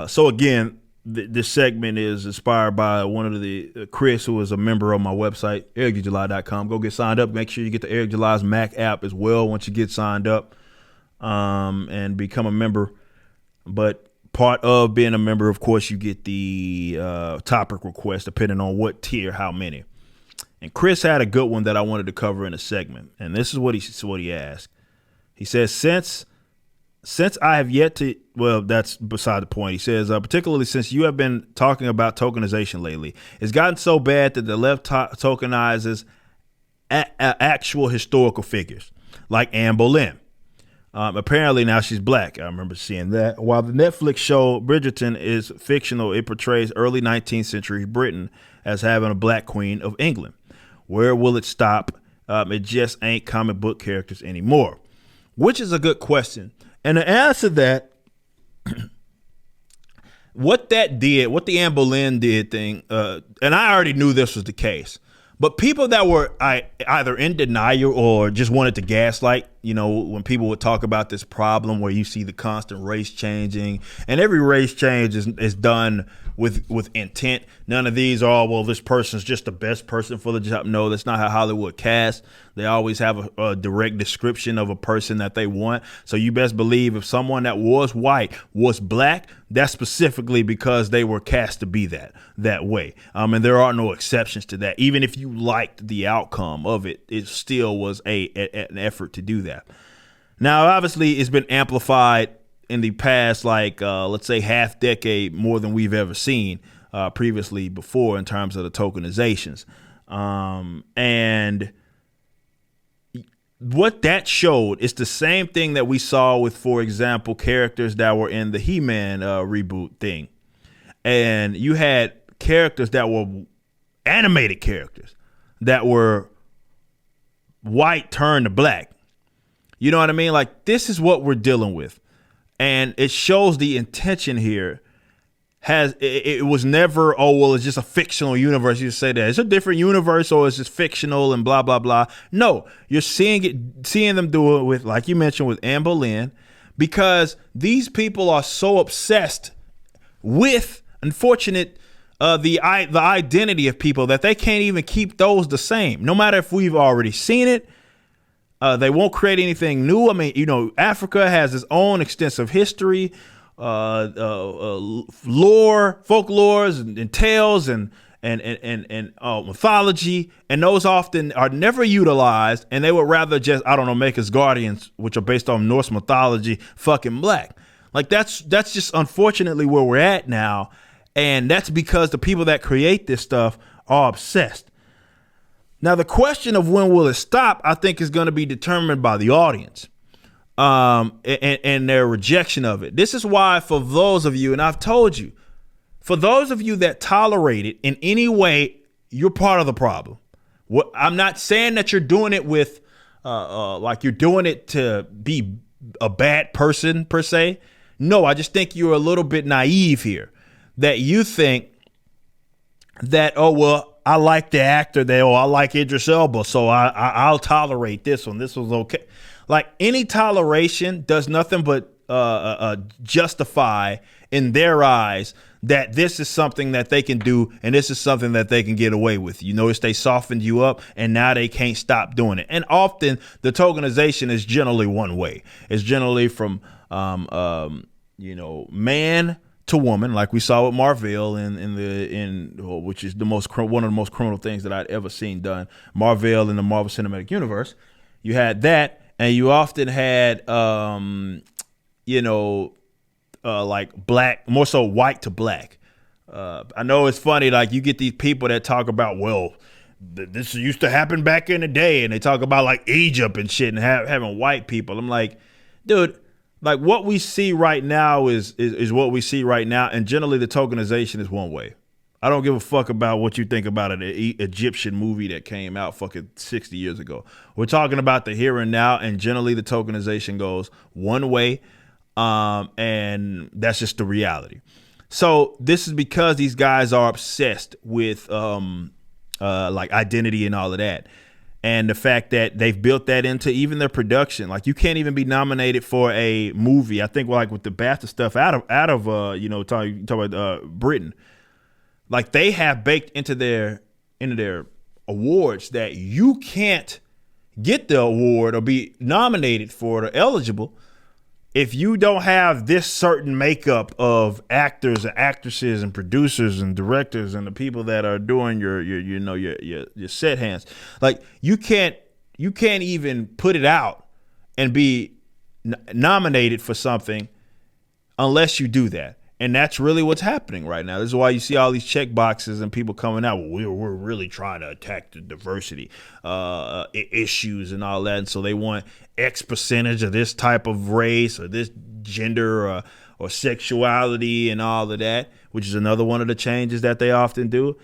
So again, this segment is inspired by one of the Chris, who is a member of my website, ericjuly.com. Go get signed up. Make sure you get the Eric July's Mac app as well once you get signed up, and become a member. But part of being a member, of course, you get the topic request, depending on what tier, how many. And Chris had a good one that I wanted to cover in a segment, and this is what he asked. He says, since I have yet to, well, that's beside the point. He says, particularly since you have been talking about tokenization lately, it's gotten so bad that the left tokenizes actual historical figures like Anne Boleyn. Apparently now she's black. I remember seeing that. While the Netflix show Bridgerton is fictional, it portrays early 19th century Britain as having a black queen of England. Where will it stop? It just ain't comic book characters anymore, which is a good question. And to answer that, what the Anne Boleyn did thing, and I already knew this was the case, but people that were either in denial or just wanted to gaslight, when people would talk about this problem where you see the constant race changing, and every race change is done with intent. None of these are, well, this person's just the best person for the job. No, that's not how Hollywood casts. They always have a direct description of a person that they want. So you best believe if someone that was white was black, that's specifically because they were cast to be that way. And there are no exceptions to that. Even if you liked the outcome of it, it still was an effort to do that. Now, obviously, it's been amplified in the past, let's say half decade, more than we've ever seen previously before in terms of the tokenizations. And what that showed is the same thing that we saw with, for example, characters that were in the He-Man reboot thing. And you had characters that were animated characters that were white turned to black. You know what I mean? Like, this is what we're dealing with. And it shows the intention here. It was never, oh, well, it's just a fictional universe. You just say that it's a different universe, or it's just fictional and blah, blah, blah. No, you're seeing them do it with, like you mentioned, with Anne Boleyn, because these people are so obsessed with, unfortunate, the identity of people that they can't even keep those the same. No matter if we've already seen it, they won't create anything new. I mean, Africa has its own extensive history, lore, folklores, and tales, and mythology, and those often are never utilized. And they would rather just, make us guardians, which are based on Norse mythology, fucking black. Like, that's just unfortunately where we're at now, and that's because the people that create this stuff are obsessed. Now, the question of when will it stop, I think, is going to be determined by the audience and their rejection of it. This is why, for those of you, and I've told you, for those of you that tolerate it in any way, you're part of the problem. I'm not saying that you're doing it with, like you're doing it to be a bad person, per se. No, I just think you're a little bit naive here, that you think that, oh, well, I like the actor there, or I like Idris Elba, so I'll tolerate this one. This was okay. Like, any toleration does nothing but justify in their eyes that this is something that they can do, and this is something that they can get away with. You notice they softened you up, and now they can't stop doing it. And often the tokenization is generally one way. It's generally from man to woman, like we saw with Marvel which is one of the most criminal things that I'd ever seen done. Marvel in the Marvel Cinematic Universe. You had that, and you often had like black, more so white to black. I know it's funny, like you get these people that talk about, well, this used to happen back in the day, and they talk about like Egypt and shit and having white people. I'm like, dude, like what we see right now is what we see right now, and generally the tokenization is one way. I don't give a fuck about what you think about an Egyptian movie that came out fucking 60 years ago. We're talking about the here and now, and generally the tokenization goes one way, and that's just the reality. So this is because these guys are obsessed with like identity and all of that. And the fact that they've built that into even their production, like you can't even be nominated for a movie. I think like with the BAFTA stuff out of talk about Britain, like they have baked into their awards that you can't get the award or be nominated for it or eligible if you don't have this certain makeup of actors and actresses and producers and directors and the people that are doing your set hands. Like you can't even put it out and be nominated for something unless you do that. And that's really what's happening right now. This is why you see all these check boxes and people coming out. Well, we're really trying to attack the diversity issues and all that. And so they want X percentage of this type of race or this gender or sexuality and all of that, which is another one of the changes that they often do.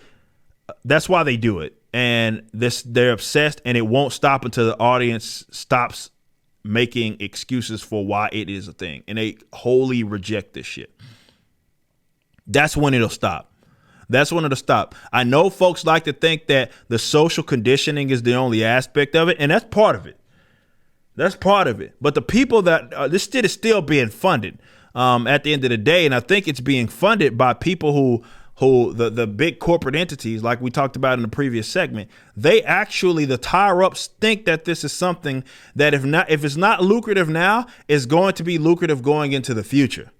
That's why they do it. And they're obsessed, and it won't stop until the audience stops making excuses for why it is a thing. And they wholly reject this shit. That's when it'll stop. That's when it'll stop. I know folks like to think that the social conditioning is the only aspect of it, and that's part of it. That's part of it. But the people that this shit is still being funded at the end of the day, and I think it's being funded by people who the big corporate entities, like we talked about in the previous segment, they actually, the higher ups, think that this is something that if it's not lucrative now, is going to be lucrative going into the future.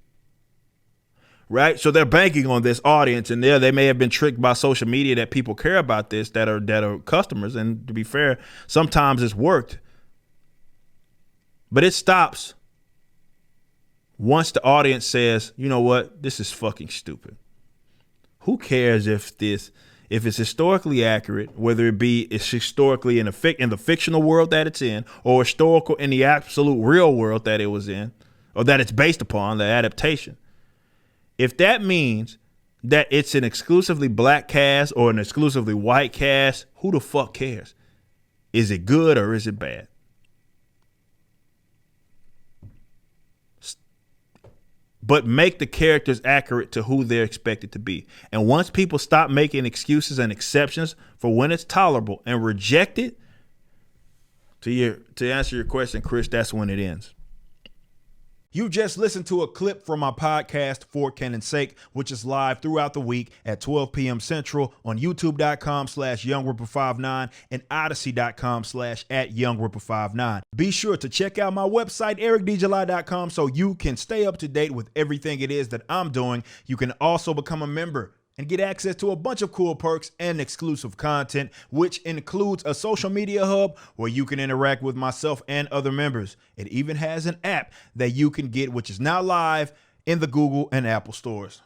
Right. So they're banking on this audience, and they may have been tricked by social media that people care about this, that are customers. And to be fair, sometimes it's worked. But it stops once the audience says, you know what, this is fucking stupid. Who cares if it's historically accurate, whether it's historically in the fictional world that it's in, or historical in the absolute real world that it was in, or that it's based upon, the adaptation. If that means that it's an exclusively black cast or an exclusively white cast, who the fuck cares? Is it good or is it bad? But make the characters accurate to who they're expected to be. And once people stop making excuses and exceptions for when it's tolerable and reject it, to answer your question, Chris, that's when it ends. You just listened to a clip from my podcast, For Canon's Sake, which is live throughout the week at 12 p.m. Central on youtube.com/YoungRipper59 and odyssey.com/@YoungRipper59. Be sure to check out my website, ericdjuly.com, so you can stay up to date with everything it is that I'm doing. You can also become a member and get access to a bunch of cool perks and exclusive content, which includes a social media hub where you can interact with myself and other members. It even has an app that you can get, which is now live in the Google and Apple stores.